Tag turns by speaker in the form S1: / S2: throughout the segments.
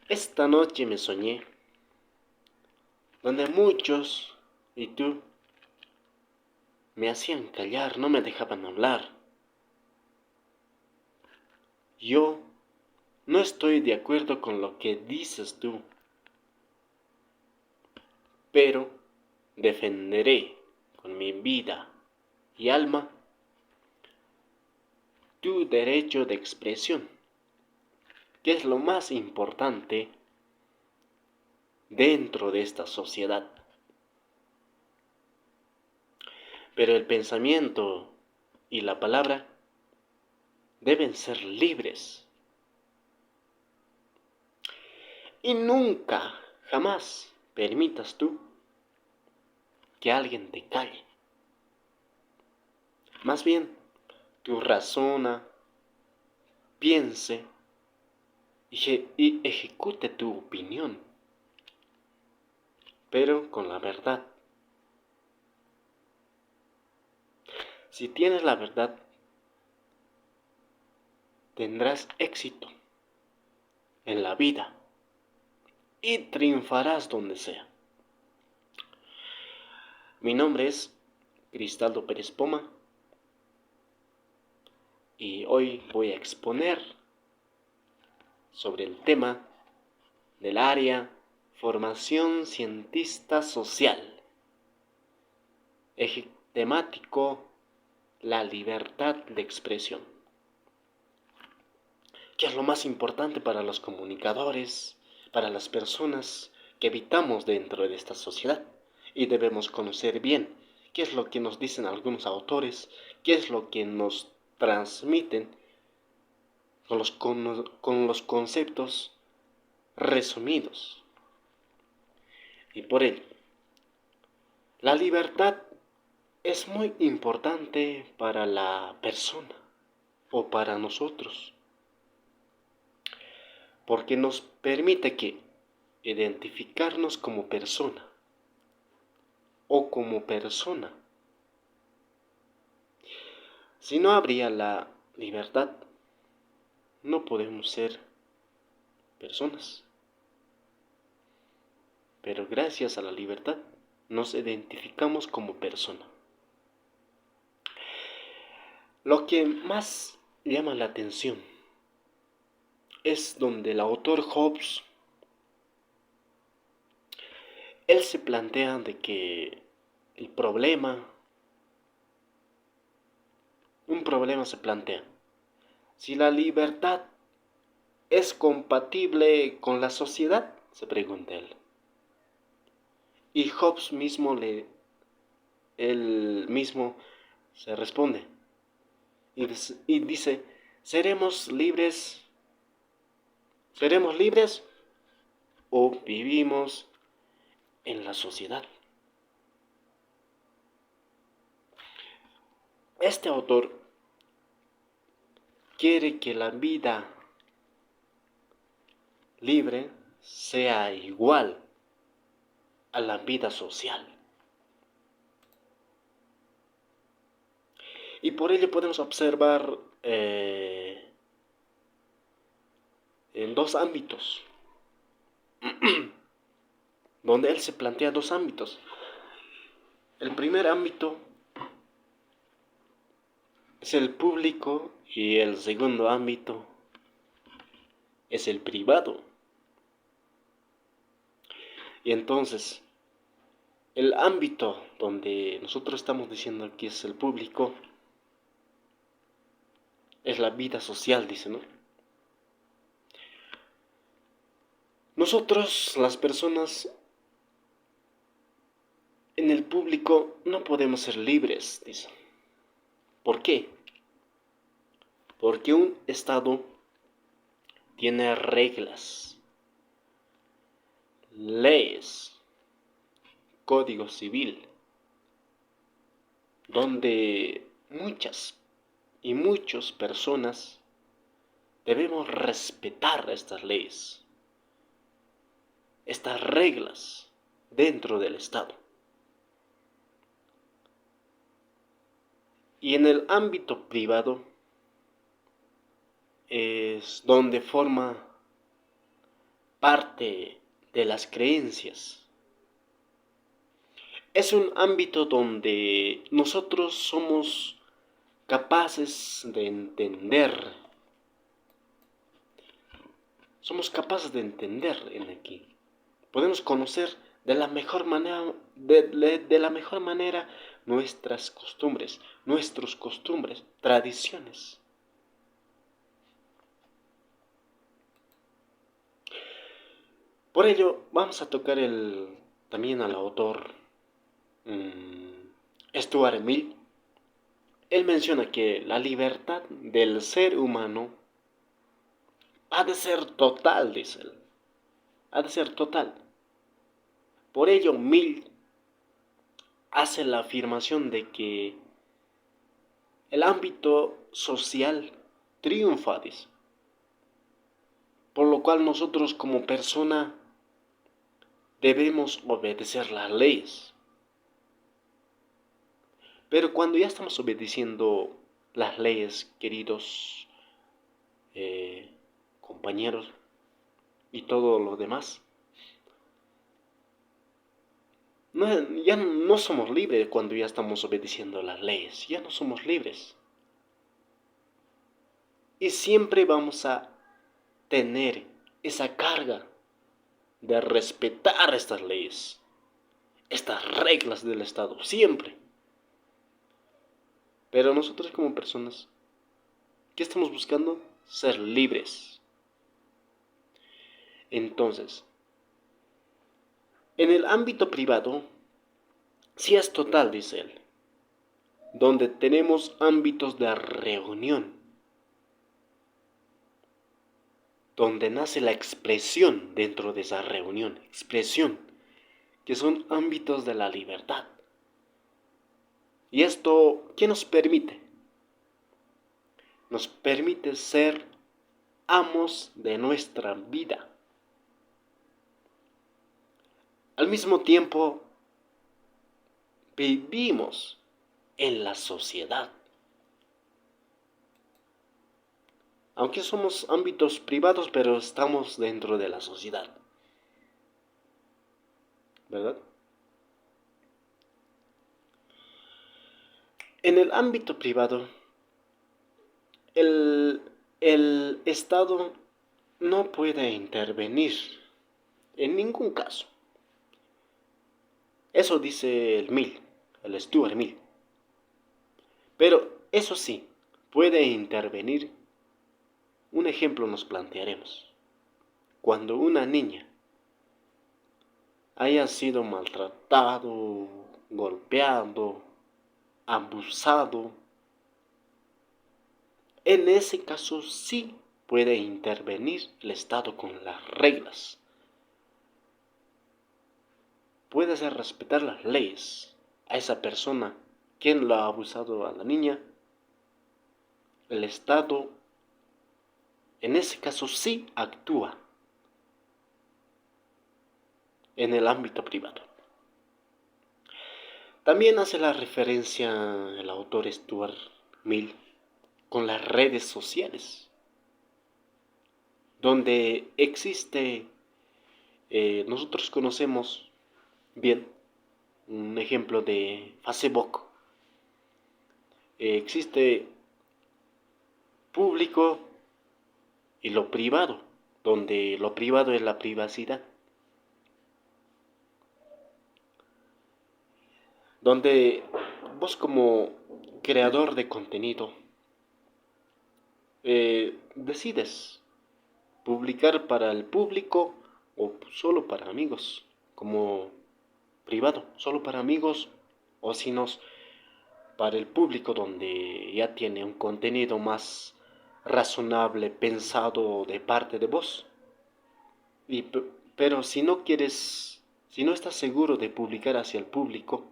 S1: Esta noche me soñé, donde muchos y tú me hacían callar, no me dejaban hablar. Yo no estoy de acuerdo con lo que dices tú, pero defenderé con mi vida y alma tu derecho de expresión, que es lo más importante dentro de esta sociedad. Pero el pensamiento y la palabra deben ser libres. Y nunca, jamás permitas tú que alguien te calle. Más bien, tú razona, piense y ejecute tu opinión, pero con la verdad. Si tienes la verdad, tendrás éxito en la vida y triunfarás donde sea. Mi nombre es Cristaldo Pérez Poma y hoy voy a exponer sobre el tema del área formación cientista social, eje temático la libertad de expresión, que es lo más importante para los comunicadores, para las personas que habitamos dentro de esta sociedad y debemos conocer bien qué es lo que nos dicen algunos autores, qué es lo que nos transmiten con los conceptos resumidos. Y por ello, la libertad es muy importante para la persona o para nosotros, porque nos permite que identificarnos como persona o como persona. Si no habría la libertad, no podemos ser personas. Pero gracias a la libertad nos identificamos como persona. Lo que más llama la atención es donde el autor Hobbes, él se plantea de que el problema, un problema se plantea. Si la libertad es compatible con la sociedad, se pregunta él. Y Hobbes él mismo se responde y dice, ¿seremos libres o vivimos en la sociedad? Este autor quiere que la vida libre sea igual a la vida social. Y por ello podemos observar en dos ámbitos, donde él se plantea dos ámbitos. El primer ámbito es el público y el segundo ámbito es el privado. Y entonces, el ámbito donde nosotros estamos diciendo que es el público es la vida social, dice, ¿no? Nosotros, las personas en el público, no podemos ser libres, dice. ¿Por qué? Porque un Estado tiene reglas, leyes, código civil, donde muchas y muchas personas debemos respetar estas leyes, estas reglas dentro del Estado. Y en el ámbito privado es donde forma parte de las creencias. Es un ámbito donde nosotros somos capaces de entender, en aquí. Podemos conocer de la mejor manera, de la mejor manera nuestras costumbres, tradiciones. Por ello, vamos a tocar también al autor Stuart Mill. Él menciona que la libertad del ser humano ha de ser total, dice él. Ha de ser total. Por ello, Mill hace la afirmación de que el ámbito social triunfa, dice. Por lo cual nosotros como persona debemos obedecer las leyes. Pero cuando ya estamos obedeciendo las leyes, queridos compañeros y todo lo demás, ya no somos libres cuando ya estamos obedeciendo las leyes, ya no somos libres. Y siempre vamos a tener esa carga de respetar estas leyes, estas reglas del Estado, siempre. Pero nosotros como personas, ¿qué estamos buscando? Ser libres. Entonces, en el ámbito privado, sí es total, dice él, donde tenemos ámbitos de reunión, donde nace la expresión dentro de esa reunión, expresión, que son ámbitos de la libertad. ¿Y esto qué nos permite? Nos permite ser amos de nuestra vida. Al mismo tiempo, vivimos en la sociedad. Aunque somos ámbitos privados, pero estamos dentro de la sociedad. ¿Verdad? En el ámbito privado, el, el Estado no puede intervenir en ningún caso. Eso dice el Stuart Mill. Pero eso sí, puede intervenir. Un ejemplo nos plantearemos. Cuando una niña haya sido maltratado, golpeado, abusado, en ese caso sí puede intervenir el Estado con las reglas. Puede hacer respetar las leyes a esa persona quien lo ha abusado a la niña. El Estado en ese caso sí actúa en el ámbito privado. También hace la referencia el autor Stuart Mill con las redes sociales, donde existe, nosotros conocemos bien un ejemplo de Facebook. Existe público y lo privado, donde lo privado es la privacidad, donde vos como creador de contenido decides publicar para el público o solo para amigos, como privado, solo para amigos, o si no, para el público donde ya tiene un contenido más razonable, pensado de parte de vos. Y, pero si no quieres, si no estás seguro de publicar hacia el público,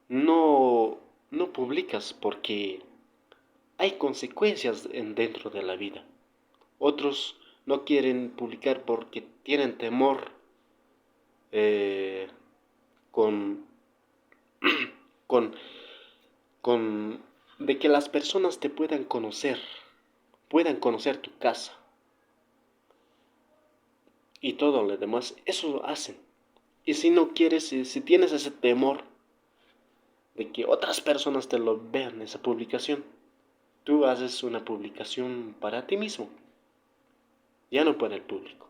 S1: no, no publicas porque hay consecuencias dentro de la vida. Otros no quieren publicar porque tienen temor eh, con, con, con de que las personas te puedan conocer tu casa. y todo lo demás, eso lo hacen. Y si no quieres, si tienes ese temor de que otras personas te lo vean, esa publicación, tú haces una publicación para ti mismo, ya no para el público.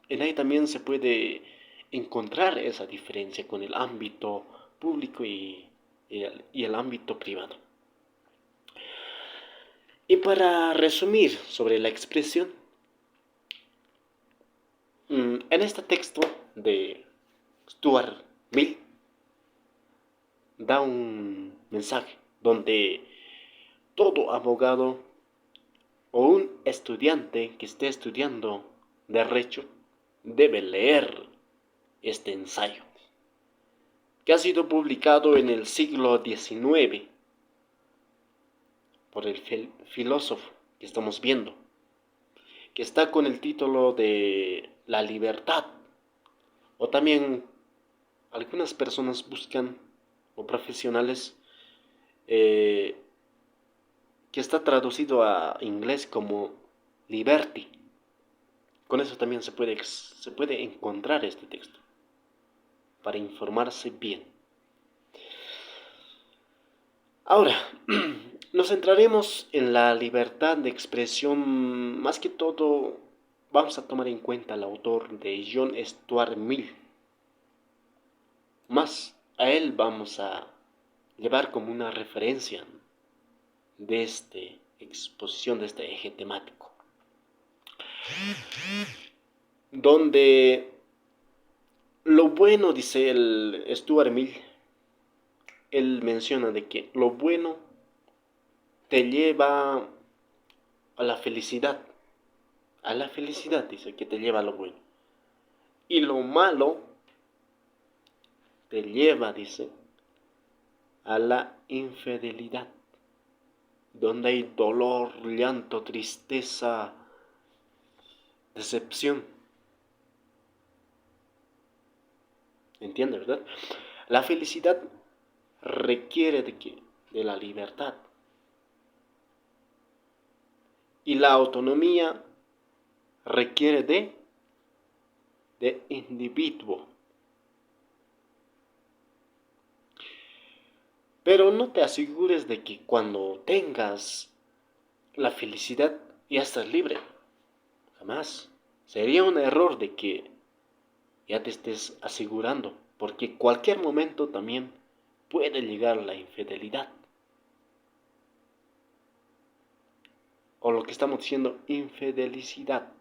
S1: En ahí también se puede encontrar esa diferencia con el ámbito público y el ámbito privado. Y para resumir sobre la expresión, en este texto de Stuart Mill da un mensaje donde todo abogado o un estudiante que esté estudiando derecho debe leer este ensayo, que ha sido publicado en el siglo XIX por el filósofo que estamos viendo, que está con el título de La libertad. O también algunas personas buscan, o profesionales, eh, que está traducido a inglés como liberty. Con eso también se puede encontrar este texto, para informarse bien. Ahora, nos centraremos en la libertad de expresión. Más que todo, vamos a tomar en cuenta al autor de John Stuart Mill. Más a él vamos a llevar como una referencia de esta exposición, de este eje temático, donde lo bueno, dice el Stuart Mill, él menciona de que lo bueno te lleva a la felicidad, dice que te lleva a lo bueno, y lo malo te lleva, dice, a la infidelidad, donde hay dolor, llanto, tristeza, decepción. ¿Entiende, verdad? La felicidad requiere de qué? De la libertad. Y la autonomía requiere de individuo. Pero no te asegures de que cuando tengas la felicidad ya estás libre. Jamás. Sería un error de que ya te estés asegurando, porque cualquier momento también puede llegar la infidelidad. O lo que estamos diciendo, infelicidad.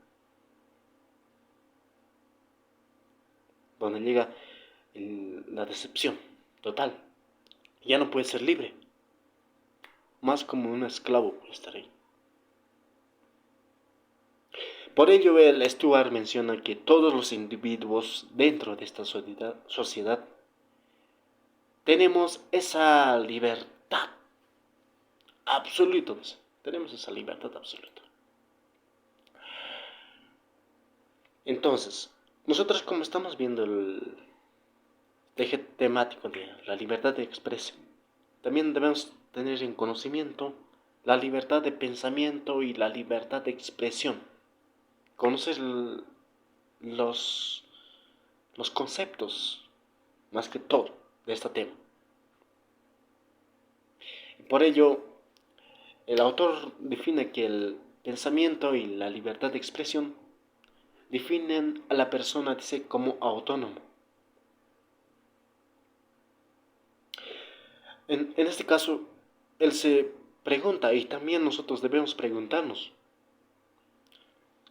S1: Donde llega la decepción total. Ya no puedes ser libre. Más como un esclavo puede estar ahí. Por ello, el Stuart menciona que todos los individuos dentro de esta sociedad tenemos esa libertad absoluta. Tenemos esa libertad absoluta. Entonces, nosotros como estamos viendo el eje temático de la libertad de expresión, también debemos tener en conocimiento la libertad de pensamiento y la libertad de expresión. Conocer los, los conceptos, más que todo, de este tema. Por ello, el autor define que el pensamiento y la libertad de expresión definen a la persona, dice, como autónomo. En este caso, él se pregunta, y también nosotros debemos preguntarnos,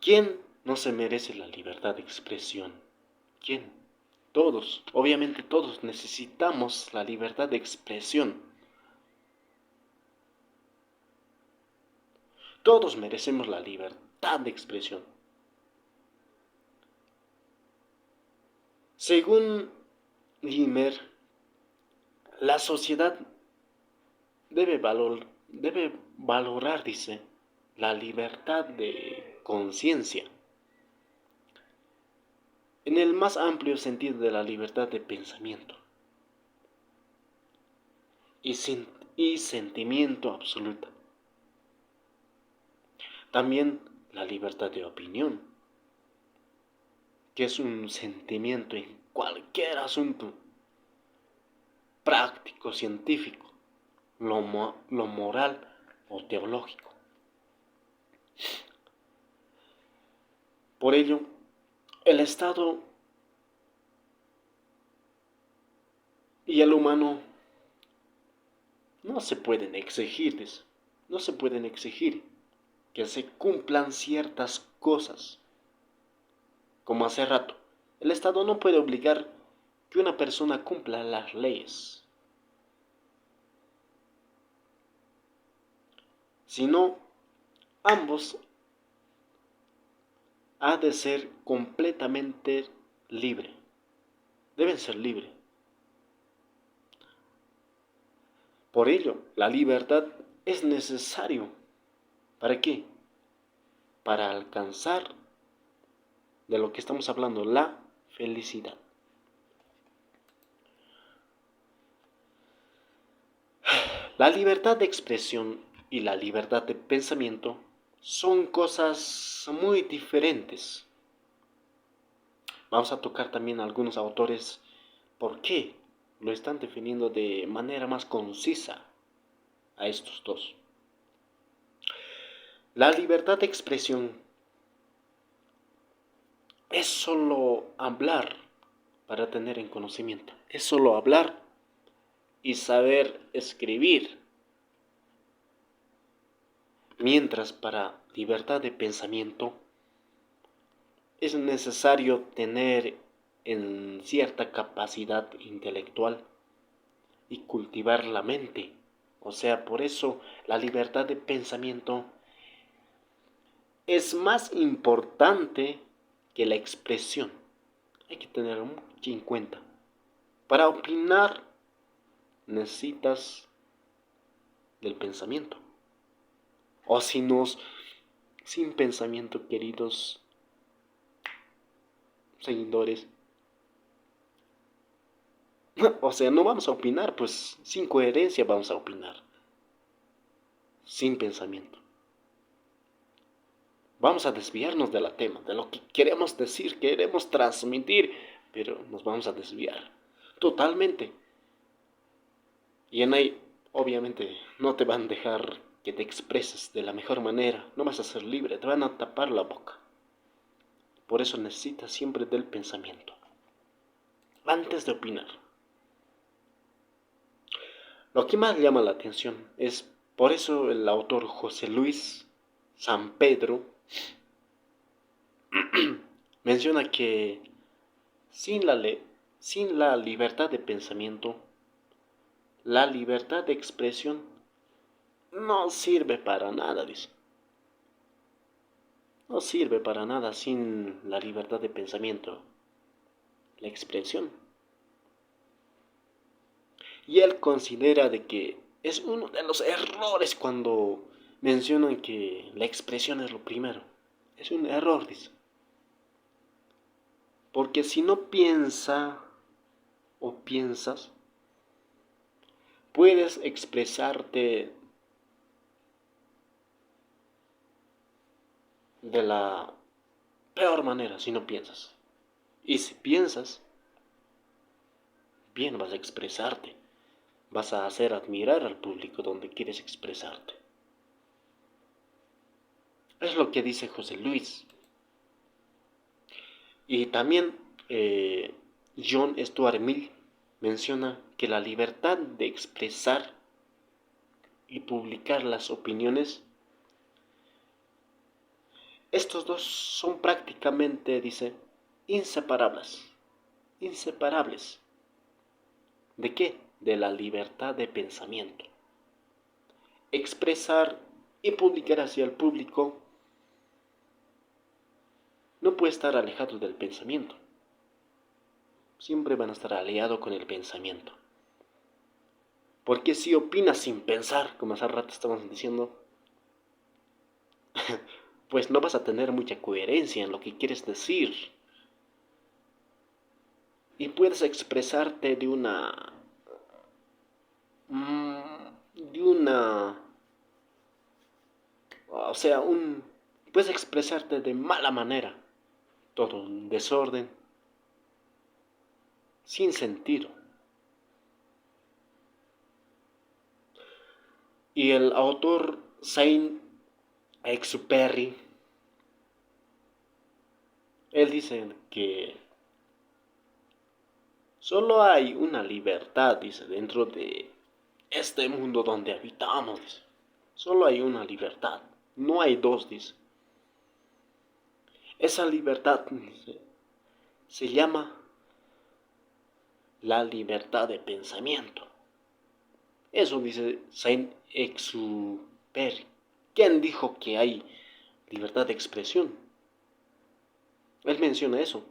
S1: ¿quién no se merece la libertad de expresión? ¿Quién? Todos, obviamente todos necesitamos la libertad de expresión. Todos merecemos la libertad de expresión. Según Gimmer, la sociedad debe valorar, dice, la libertad de conciencia, en el más amplio sentido de la libertad de pensamiento y, y sentimiento absoluta. También la libertad de opinión. que es un sentimiento en cualquier asunto práctico, científico, lo moral o teológico. Por ello, el Estado y el humano no se pueden exigir, no se pueden exigir que se cumplan ciertas cosas. Como hace rato, el Estado no puede obligar que una persona cumpla las leyes, sino ambos ha de ser completamente libre, deben ser libres. Por ello, la libertad es necesario. ¿Para qué? Para alcanzar de lo que estamos hablando, la felicidad. La libertad de expresión y la libertad de pensamiento son cosas muy diferentes. Vamos a tocar también a algunos autores por qué lo están definiendo de manera más concisa a estos dos. La libertad de expresión es solo hablar para tener en conocimiento, es solo hablar y saber escribir. Mientras para libertad de pensamiento es necesario tener en cierta capacidad intelectual y cultivar la mente. O sea, por eso la libertad de pensamiento es más importante que la expresión. Hay que tenerlo mucho en cuenta. Para opinar necesitas del pensamiento. O si nos, sin pensamiento, queridos seguidores, o sea, no vamos a opinar, pues sin coherencia vamos a opinar, sin pensamiento. Vamos a desviarnos del tema, de lo que queremos decir, queremos transmitir, pero nos vamos a desviar totalmente. Y en ahí, obviamente, no te van a dejar que te expreses de la mejor manera, no vas a ser libre, te van a tapar la boca. Por eso necesitas siempre del pensamiento, antes de opinar. Lo que más llama la atención es, por eso el autor José Luis San Pedro menciona que sin sin la libertad de pensamiento, la libertad de expresión no sirve para nada, dice. No sirve para nada sin la libertad de pensamiento, la expresión. Y él considera de que es uno de los errores cuando mencionan que la expresión es lo primero. Es un error, dice. Porque si no piensa o piensas, puedes expresarte de la peor manera si no piensas. Y si piensas, bien vas a expresarte. Vas a hacer admirar al público donde quieres expresarte. Es lo que dice José Luis. Y también John Stuart Mill menciona que la libertad de expresar y publicar las opiniones, estos dos son prácticamente, dice, inseparables. Inseparables. ¿De qué? De la libertad de pensamiento. Expresar y publicar hacia el público no puede estar alejado del pensamiento. Siempre van a estar aliados con el pensamiento. Porque si opinas sin pensar, como hace rato estábamos diciendo, pues no vas a tener mucha coherencia en lo que quieres decir. Y puedes expresarte de una, o sea, puedes expresarte de mala manera, todo en desorden, sin sentido. Y el autor Saint-Exupéry, él dice que solo hay una libertad, dice, dentro de este mundo donde habitamos, dice. Solo hay una libertad, no hay dos, dice. Esa libertad, dice, se llama la libertad de pensamiento. Eso dice Saint-Exupéry. ¿Quién dijo que hay libertad de expresión? Él menciona eso.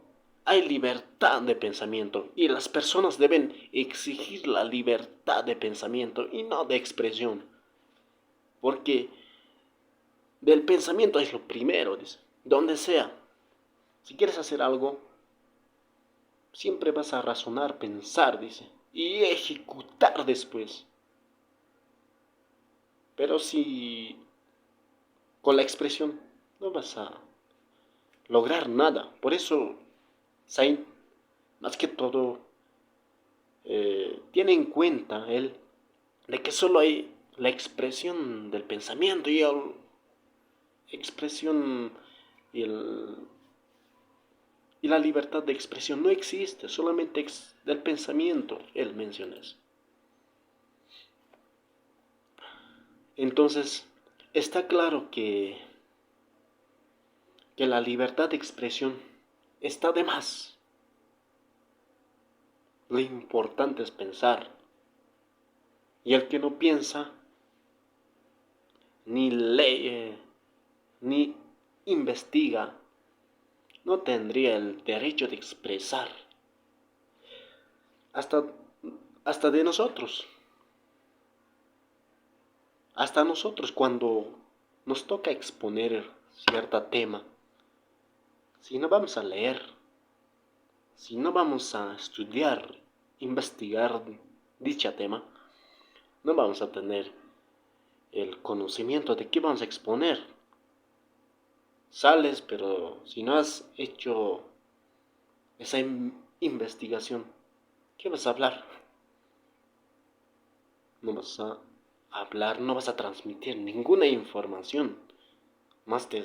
S1: Hay libertad de pensamiento y las personas deben exigir la libertad de pensamiento y no de expresión. Porque del pensamiento es lo primero, dice. Donde sea. Si quieres hacer algo, siempre vas a razonar, pensar, dice. Y ejecutar después. Pero si con la expresión no vas a lograr nada. Por eso Saint, más que todo, tiene en cuenta él de que solo hay la expresión del pensamiento y el expresión y, y la libertad de expresión no existe, solamente del pensamiento él menciona eso. Entonces, está claro que la libertad de expresión está de más. Lo importante es pensar. Y el que no piensa, ni lee, ni investiga, no tendría el derecho de expresar. Hasta, hasta de nosotros. Hasta nosotros cuando nos toca exponer cierto tema. Si no vamos a leer, si no vamos a estudiar, investigar dicho tema, no vamos a tener el conocimiento de qué vamos a exponer. Sales, pero si no has hecho esa investigación, ¿qué vas a hablar? No vas a hablar, no vas a transmitir ninguna información.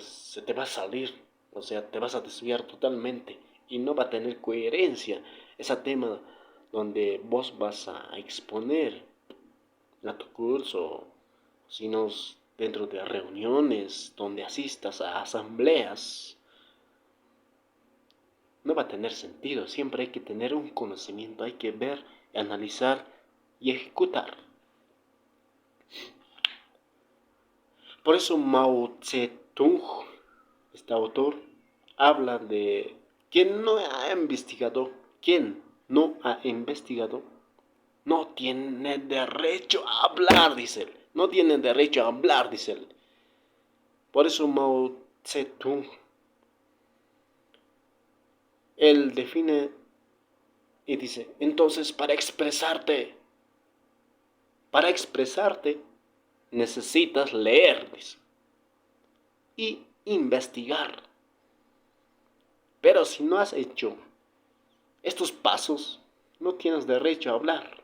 S1: Se te va a salir, o sea, te vas a desviar totalmente y no va a tener coherencia ese tema donde vos vas a exponer a tu curso, sino dentro de reuniones donde asistas a asambleas. No va a tener sentido, siempre hay que tener un conocimiento, hay que ver, analizar y ejecutar. Por eso Mao Zedong, este autor, habla de quien no ha investigado, no tiene derecho a hablar, dice él. No tiene derecho a hablar, dice él. Por eso Mao Zedong, él define y dice, entonces para expresarte, necesitas leer, dice, y investigar. Pero si no has hecho estos pasos, no tienes derecho a hablar.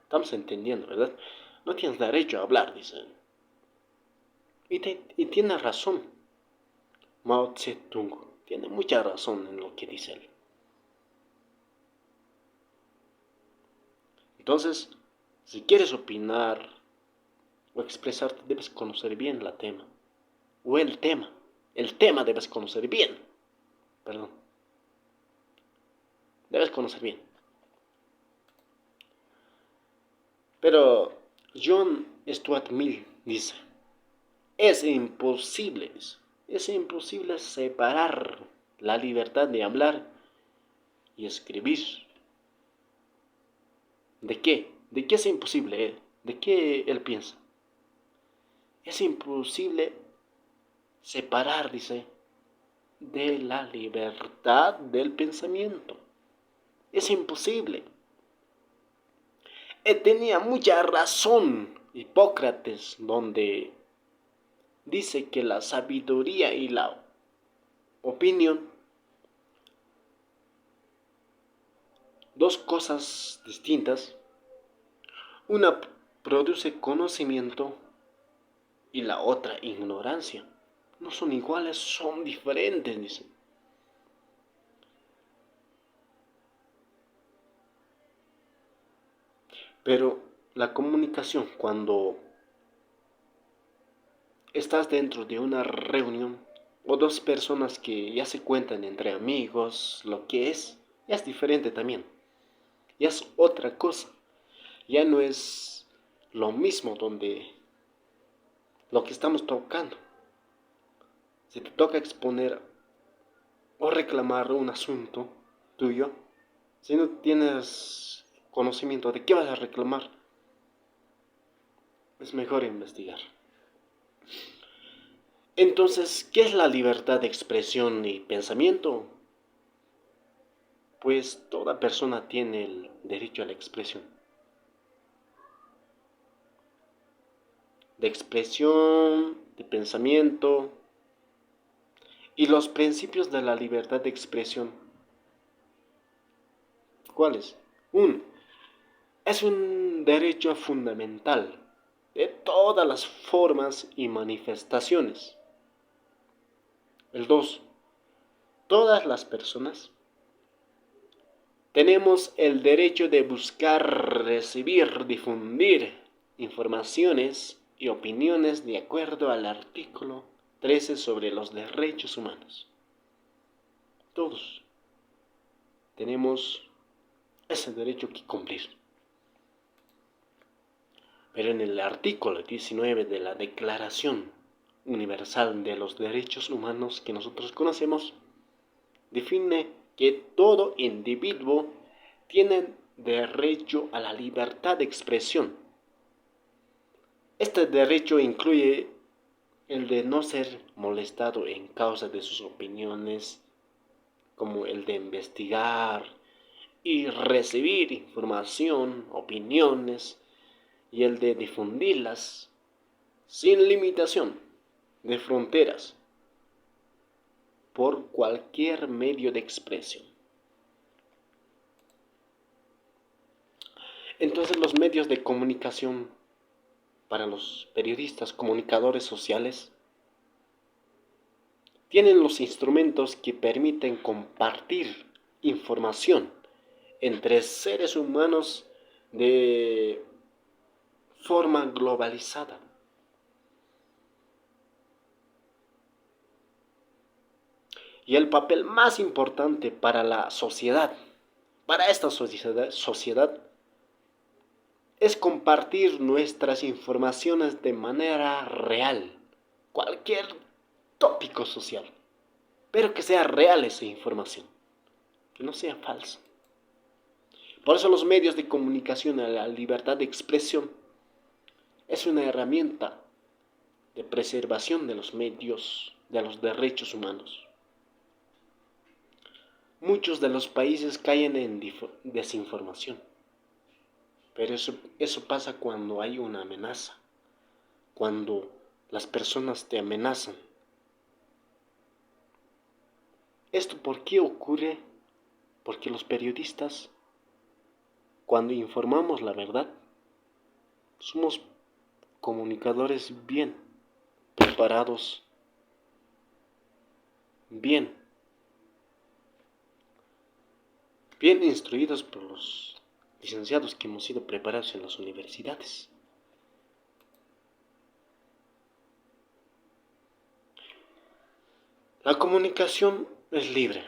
S1: Estamos entendiendo, ¿verdad? No tienes derecho a hablar, dice. Y tiene razón. Mao Zedong tiene mucha razón en lo que dice él. Entonces, si quieres opinar o expresarte, debes conocer bien la tema. O el tema. El tema debes conocer bien. Perdón. Debes conocer bien. Pero John Stuart Mill dice, es imposible separar la libertad de hablar y escribir. ¿De qué? ¿De qué es imposible? ¿De qué él piensa? Es imposible separar, dice, de la libertad del pensamiento. Es imposible. Tenía mucha razón Hipócrates, donde dice que la sabiduría y la opinión dos cosas distintas. Una produce conocimiento y la otra ignorancia. No son iguales, son diferentes, dicen. Pero la comunicación, cuando estás dentro de una reunión o dos personas que ya se cuentan entre amigos, lo que es, ya es diferente también. Ya es otra cosa. Ya no es lo mismo donde lo que estamos tocando. Si te toca exponer o reclamar un asunto tuyo, si no tienes conocimiento de qué vas a reclamar, es mejor investigar. Entonces, ¿qué es la libertad de expresión y pensamiento? Pues toda persona tiene el derecho a la expresión. De expresión, de pensamiento y los principios de la libertad de expresión. ¿Cuáles? Uno, es un derecho fundamental de todas las formas y manifestaciones. El 2, todas las personas tenemos el derecho de buscar, recibir, difundir informaciones y opiniones de acuerdo al artículo 13 sobre los derechos humanos. Todos tenemos ese derecho que cumplir. Pero en el artículo 19 de la Declaración Universal de los Derechos Humanos que nosotros conocemos, define que todo individuo tiene derecho a la libertad de expresión. Este derecho incluye el de no ser molestado en causa de sus opiniones, como el de investigar y recibir información, opiniones, y el de difundirlas sin limitación de fronteras por cualquier medio de expresión. Entonces los medios de comunicación para los periodistas, comunicadores sociales, tienen los instrumentos que permiten compartir información entre seres humanos de forma globalizada. Y el papel más importante para la sociedad, para esta sociedad, es compartir nuestras informaciones de manera real, cualquier tópico social, pero que sea real esa información, que no sea falsa. Por eso los medios de comunicación, la libertad de expresión, es una herramienta de preservación de los medios, de los derechos humanos. Muchos de los países caen en desinformación, pero eso pasa cuando hay una amenaza, cuando las personas te amenazan. ¿Esto por qué ocurre? Porque los periodistas, cuando informamos la verdad, somos comunicadores bien preparados, bien, bien instruidos por los licenciados que hemos sido preparados en las universidades. La comunicación es libre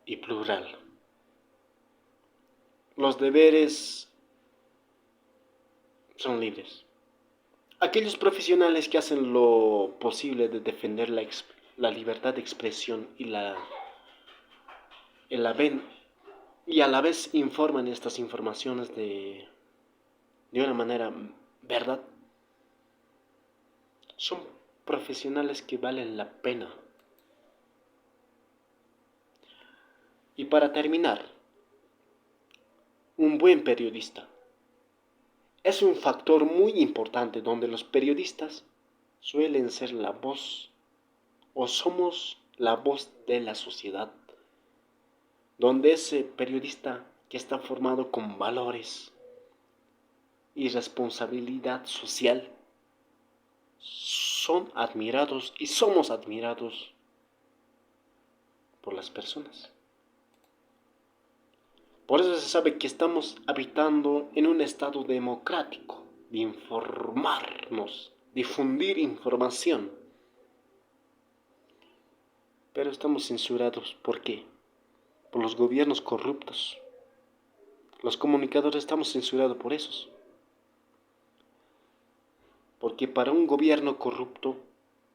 S1: y plural. Los deberes son libres. Aquellos profesionales que hacen lo posible de defender la libertad de expresión y y a la vez informan estas informaciones de una manera verdad, son profesionales que valen la pena. Y para terminar, un buen periodista es un factor muy importante donde los periodistas suelen ser la voz o somos la voz de la sociedad, donde ese periodista que está formado con valores y responsabilidad social, son admirados y somos admirados por las personas. Por eso se sabe que estamos habitando en un estado democrático de informarnos, difundir información. Pero estamos censurados. ¿Por qué? Por los gobiernos corruptos. Los comunicadores estamos censurados por esos. Porque para un gobierno corrupto,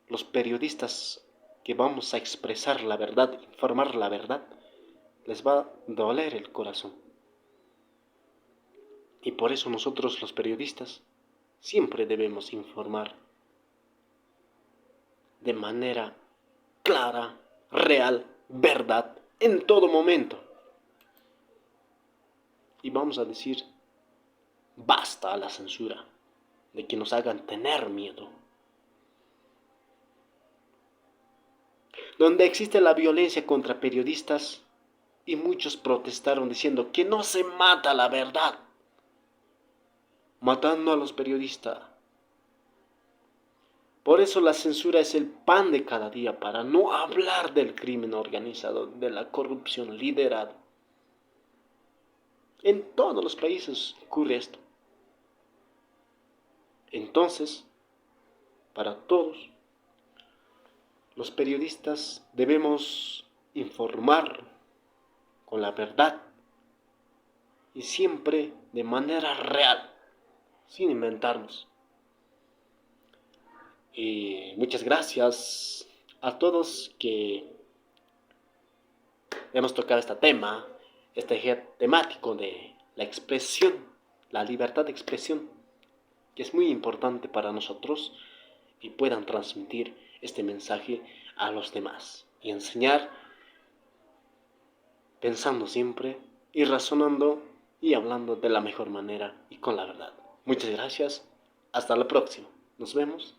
S1: los periodistas que vamos a expresar la verdad, informar la verdad, les va a doler el corazón. Y por eso nosotros los periodistas siempre debemos informar de manera clara, real, verdad, en todo momento. Y vamos a decir, basta a la censura, de que nos hagan tener miedo. Donde existe la violencia contra periodistas, y muchos protestaron diciendo que no se mata la verdad, matando a los periodistas. Por eso la censura es el pan de cada día para no hablar del crimen organizado, de la corrupción liderada. En todos los países ocurre esto. Entonces, para todos, los periodistas debemos informar con la verdad y siempre de manera real, sin inventarnos. Y muchas gracias a todos que hemos tocado este tema, este eje temático de la expresión, la libertad de expresión, que es muy importante para nosotros y puedan transmitir este mensaje a los demás y enseñar pensando siempre y razonando y hablando de la mejor manera y con la verdad. Muchas gracias, hasta la próxima, nos vemos.